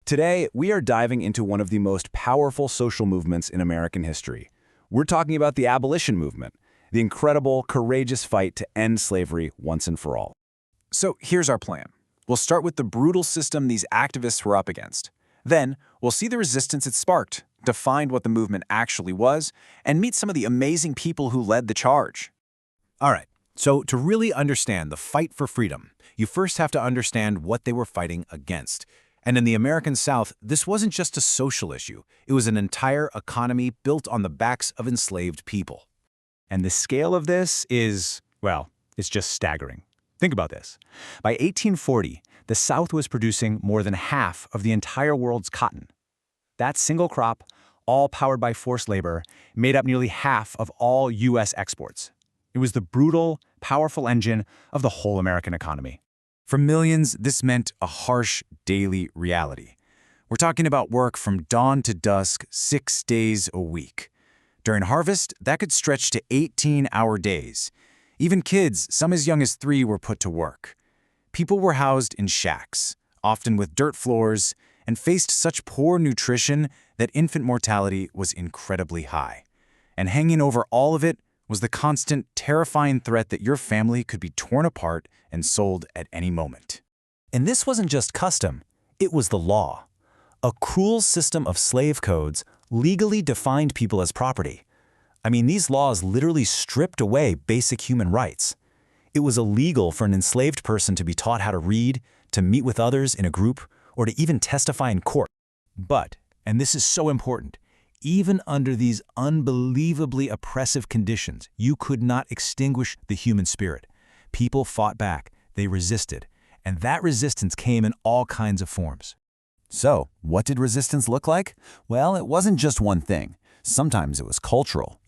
Today, we are diving into one of the most powerful social movements in American history. We're talking about the abolition movement, the incredible, courageous fight to end slavery once and for all. So here's our plan. We'll start with the brutal system these activists were up against. Then, we'll see the resistance it sparked, define what the movement actually was, and meet some of the amazing people who led the charge. All right, so to really understand the fight for freedom, you first have to understand what they were fighting against. And in the American South, this wasn't just a social issue. It was an entire economy built on the backs of enslaved people. And the scale of this is, well, it's just staggering. Think about this. By 1840, the South was producing more than half of the entire world's cotton. That single crop, all powered by forced labor, made up nearly half of all U.S. exports. It was the brutal, powerful engine of the whole American economy. For millions, this meant a harsh daily reality. We're talking about work from dawn to dusk, 6 days a week. During harvest, that could stretch to 18-hour days. Even kids, some as young as 3, were put to work. People were housed in shacks, often with dirt floors, and faced such poor nutrition that infant mortality was incredibly high. And hanging over all of it was the constant, terrifying threat that your family could be torn apart and sold at any moment. And this wasn't just custom, it was the law. A cruel system of slave codes legally defined people as property. I mean, these laws literally stripped away basic human rights. It was illegal for an enslaved person to be taught how to read, to meet with others in a group, or to even testify in court. But, and this is so important, even under these unbelievably oppressive conditions, you could not extinguish the human spirit. People fought back, they resisted, and that resistance came in all kinds of forms. So, what did resistance look like? Well, it wasn't just one thing. Sometimes it was cultural,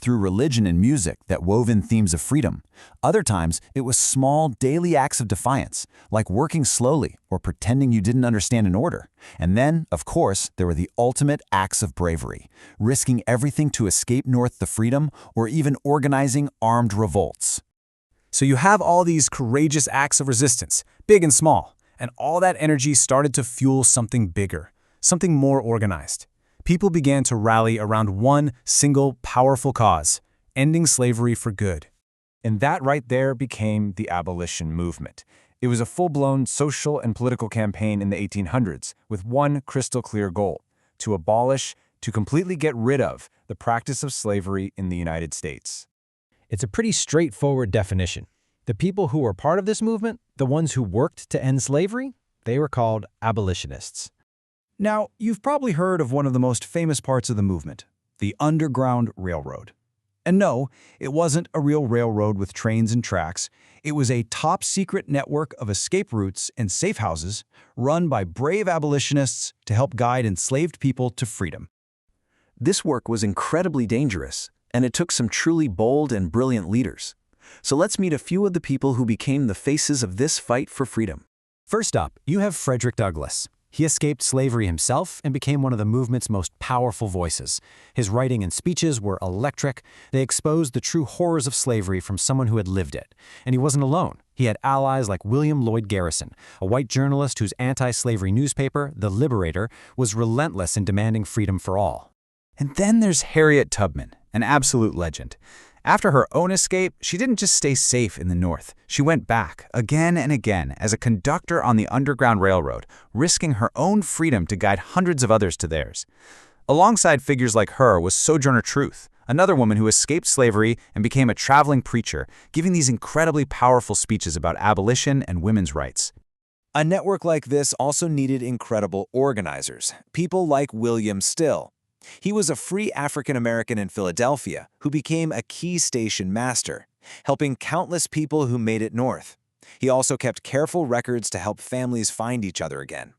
through religion and music that wove in themes of freedom. Other times, it was small, daily acts of defiance, like working slowly or pretending you didn't understand an order. And then, of course, there were the ultimate acts of bravery, risking everything to escape north to freedom or even organizing armed revolts. So you have all these courageous acts of resistance, big and small, and all that energy started to fuel something bigger, something more organized. People began to rally around one single powerful cause, ending slavery for good. And that right there became the abolition movement. It was a full-blown social and political campaign in the 1800s with one crystal-clear goal: to abolish, to completely get rid of, the practice of slavery in the United States. It's a pretty straightforward definition. The people who were part of this movement, the ones who worked to end slavery, they were called abolitionists. Now, you've probably heard of one of the most famous parts of the movement, the Underground Railroad. And no, it wasn't a real railroad with trains and tracks. It was a top-secret network of escape routes and safe houses run by brave abolitionists to help guide enslaved people to freedom. This work was incredibly dangerous, and it took some truly bold and brilliant leaders. So let's meet a few of the people who became the faces of this fight for freedom. First up, you have Frederick Douglass. He escaped slavery himself and became one of the movement's most powerful voices. His writing and speeches were electric. They exposed the true horrors of slavery from someone who had lived it. And he wasn't alone. He had allies like William Lloyd Garrison, a white journalist whose anti-slavery newspaper, The Liberator, was relentless in demanding freedom for all. And then there's Harriet Tubman, an absolute legend. After her own escape, she didn't just stay safe in the North. She went back, again and again, as a conductor on the Underground Railroad, risking her own freedom to guide hundreds of others to theirs. Alongside figures like her was Sojourner Truth, another woman who escaped slavery and became a traveling preacher, giving these incredibly powerful speeches about abolition and women's rights. A network like this also needed incredible organizers, people like William Still. He was a free African-American in Philadelphia who became a key station master, helping countless people who made it north. He also kept careful records to help families find each other again.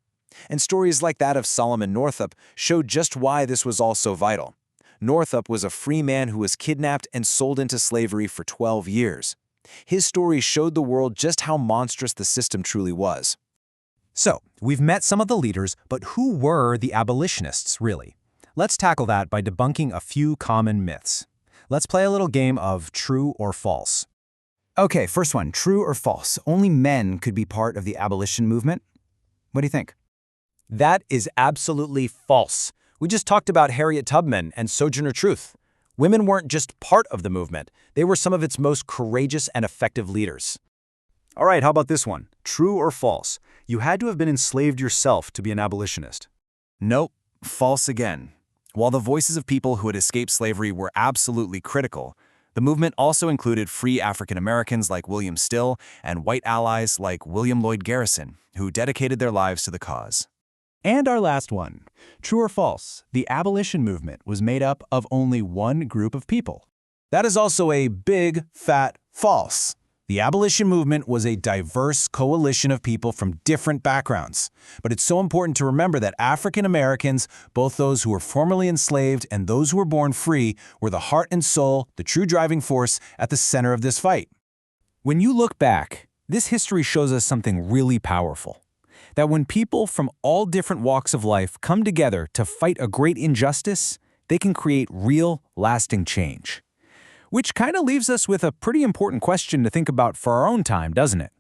And stories like that of Solomon Northup showed just why this was all so vital. Northup was a free man who was kidnapped and sold into slavery for 12 years. His story showed the world just how monstrous the system truly was. So, we've met some of the leaders, but who were the abolitionists, really? Let's tackle that by debunking a few common myths. Let's play a little game of true or false. Okay, first one, true or false? Only men could be part of the abolition movement? What do you think? That is absolutely false. We just talked about Harriet Tubman and Sojourner Truth. Women weren't just part of the movement, they were some of its most courageous and effective leaders. All right, how about this one? True or false? You had to have been enslaved yourself to be an abolitionist. Nope, false again. While the voices of people who had escaped slavery were absolutely critical, the movement also included free African Americans like William Still and white allies like William Lloyd Garrison, who dedicated their lives to the cause. And our last one. True or false? The abolition movement was made up of only one group of people. That is also a big, fat false. The abolition movement was a diverse coalition of people from different backgrounds. But it's so important to remember that African Americans, both those who were formerly enslaved and those who were born free, were the heart and soul, the true driving force at the center of this fight. When you look back, this history shows us something really powerful. That when people from all different walks of life come together to fight a great injustice, they can create real, lasting change. Which kind of leaves us with a pretty important question to think about for our own time, doesn't it?